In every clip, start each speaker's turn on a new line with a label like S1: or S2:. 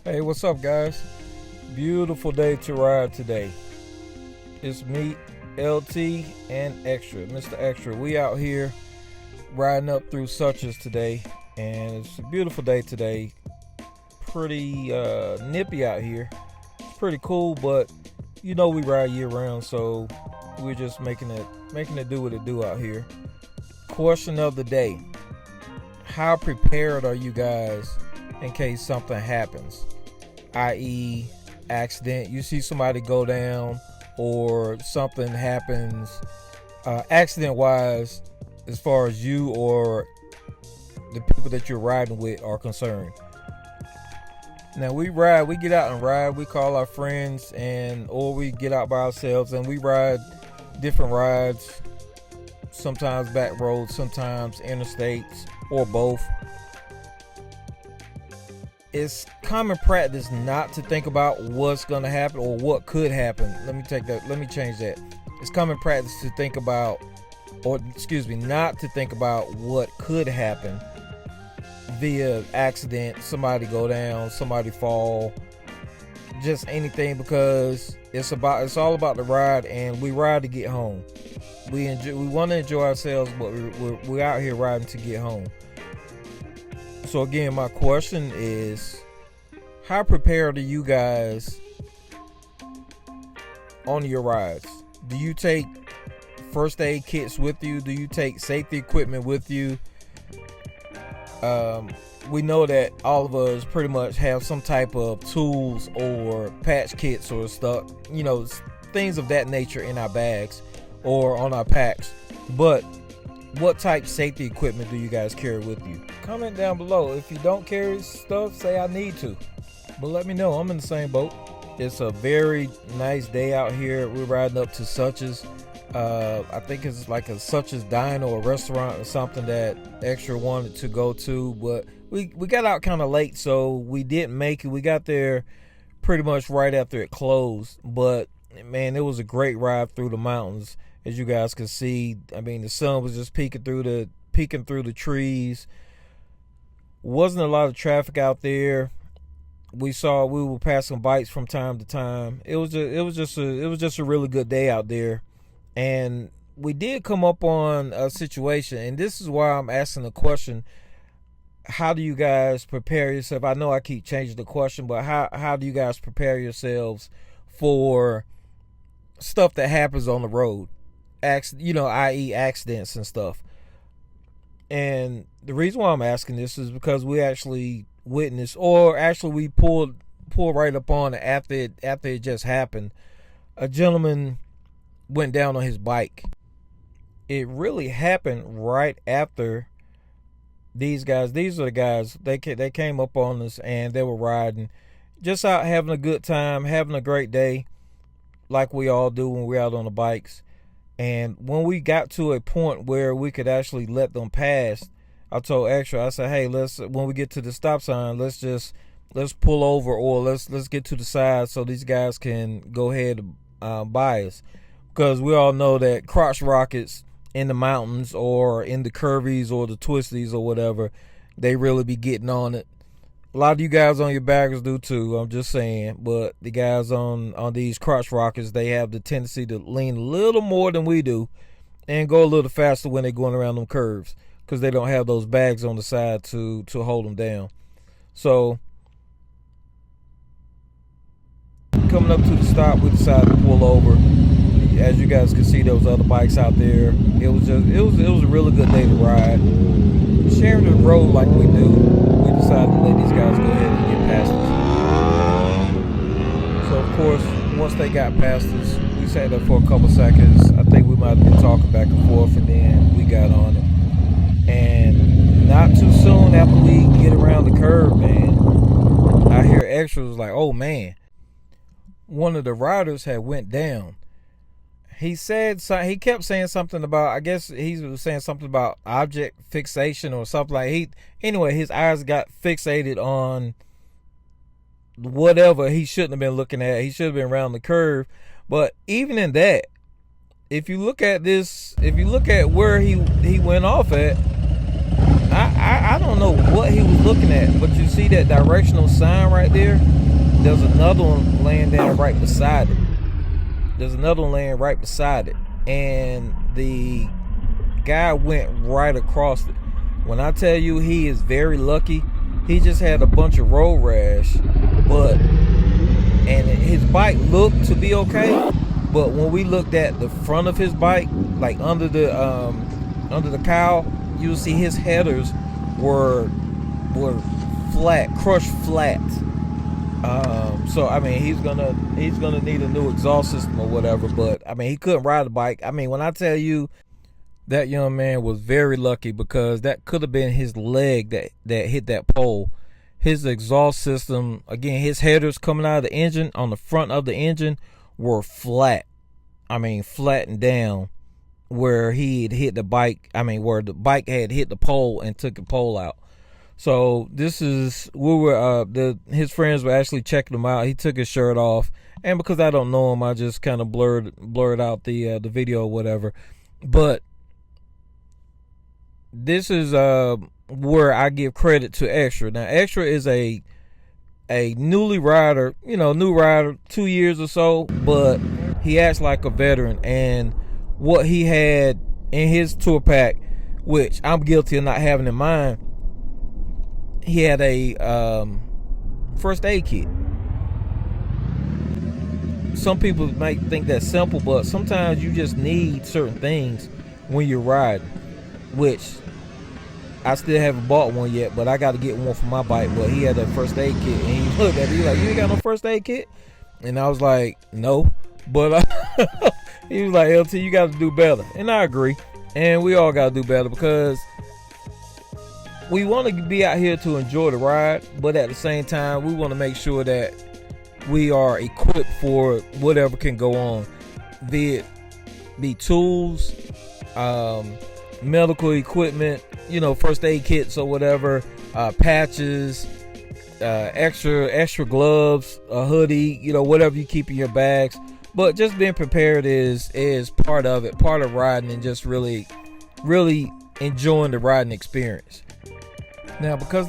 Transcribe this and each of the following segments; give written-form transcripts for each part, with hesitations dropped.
S1: Hey, what's up, guys? Beautiful day to ride today. It's me, LT, and Extra, Mr. Extra. We out here riding up through Suches today, and it's a beautiful day today. Pretty nippy out here. It's pretty cool, but you know we ride year round, so we're just making it do what it do out here. Question of the day: how prepared are you guys in case something happens, i.e. accident? You see somebody go down or something happens accident wise, as far as you or the people that you're riding with are concerned. Now we get out and ride, we call our friends, or we get out by ourselves and we ride different rides, sometimes back roads, sometimes interstates, or both. It's common practice not to think about what's going to happen or what could happen. Let me change that. It's common practice to think about, not to think about what could happen via accident, somebody go down, somebody fall, just anything, because it's all about the ride, and we ride to get home. We want to enjoy ourselves, but we're out here riding to get home. So again, my question is, how prepared are you guys on your rides? Do you take first aid kits with you? Do you take safety equipment with you? We know that all of us pretty much have some type of tools or patch kits or stuff, things of that nature in our bags or on our packs. But what type of safety equipment do you guys carry with you? Comment down below. If you don't carry stuff, say I need to. But let me know. I'm in the same boat. It's a very nice day out here. We're riding up to Suches. I think it's like a Suches diner or restaurant or something that Extra wanted to go to. But we got out kind of late, so we didn't make it. We got there pretty much right after it closed. But, man, it was a great ride through the mountains. As you guys can see, I mean, the sun was just peeking through the trees. Wasn't a lot of traffic out there. We were passing bikes from time to time. It was just a really good day out there. And we did come up on a situation, and this is why I'm asking the question: how do you guys prepare yourself? I know I keep changing the question, but how do you guys prepare yourselves for stuff that happens on the road? I.e. accidents and stuff. And the reason why I'm asking this is because we actually witnessed, or actually we pulled right up on it after it just happened. A gentleman went down on his bike. It really happened right after these are the guys, they came up on us and they were riding, just out having a good time, having a great day, like we all do when we're out on the bikes. And when we got to a point where we could actually let them pass, I told Extra, I said, hey, when we get to the stop sign, let's pull over, or let's get to the side so these guys can go ahead by us. Because we all know that crotch rockets in the mountains or in the curvies or the twisties or whatever, they really be getting on it. A lot of you guys on your baggers do too, I'm just saying. But the guys on these crotch rockets, they have the tendency to lean a little more than we do and go a little faster when they're going around them curves, because they don't have those bags on the side to hold them down. So coming up to the stop, we decided to pull over. As you guys can see, there was other bikes out there. It was a really good day to ride. Sharing the road like we do, we decided to let these guys go ahead and get past us. So of course, once they got past us, we sat there for a couple seconds. I think we might have been talking back and forth, and then we got on it. And not too soon after we get around the curve, man, I hear Extra was like, oh man, one of the riders had went down. He kept saying something about, I guess he was saying something about object fixation or something like anyway, his eyes got fixated on whatever he shouldn't have been looking at. He should have been around the curve. But even in that, if you look at where he went off at, I don't know what he was looking at, but you see that directional sign right there? There's another one laying down right beside it. And the guy went right across it. When I tell you he is very lucky, he just had a bunch of road rash, and his bike looked to be okay, but when we looked at the front of his bike, like under the cowl, you'll see his headers were flat, crushed flat. So I mean, he's gonna need a new exhaust system or whatever. But I mean, he couldn't ride the bike. I mean, when I tell you, that young man was very lucky, because that could have been his leg that hit that pole. His exhaust system, again, his headers coming out of the engine on the front of the engine were flat. I mean, flattened down where he had hit the bike. I mean, where the bike had hit the pole and took the pole out. So his friends were actually checking him out. He took his shirt off, and because I don't know him, I just kind of blurred out the video or whatever. But this is where I give credit to Extra. Now, Extra is a new rider, 2 years or so, but he acts like a veteran. And what he had in his tour pack, which I'm guilty of not having in mine, he had a first aid kit. Some people might think that's simple, but sometimes you just need certain things when you're riding, which I still haven't bought one yet, but I got to get one for my bike. But he had that first aid kit, and he looked at me like, "You ain't got no first aid kit?" And I was like, "No," but he was like, "LT, you got to do better," and I agree. And we all got to do better, because we want to be out here to enjoy the ride, but at the same time, we want to make sure that we are equipped for whatever can go on, be it tools, medical equipment, first aid kits or whatever, patches, extra gloves, a hoodie, whatever you keep in your bags. But just being prepared is part of it, part of riding, and just really enjoying the riding experience. Now, because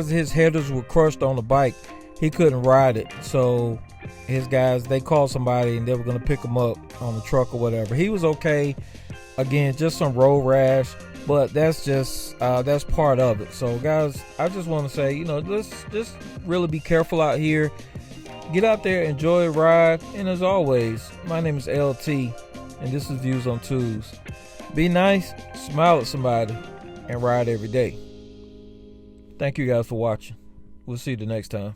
S1: his headers were crushed on the bike, he couldn't ride it. So his guys, they called somebody and they were going to pick him up on the truck or whatever. He was okay. Again, just some road rash, but that's part of it. So guys, I just want to say, just really be careful out here. Get out there, enjoy a ride. And as always, my name is LT, and this is Views on Twos. Be nice, smile at somebody, and ride every day. Thank you guys for watching. We'll see you the next time.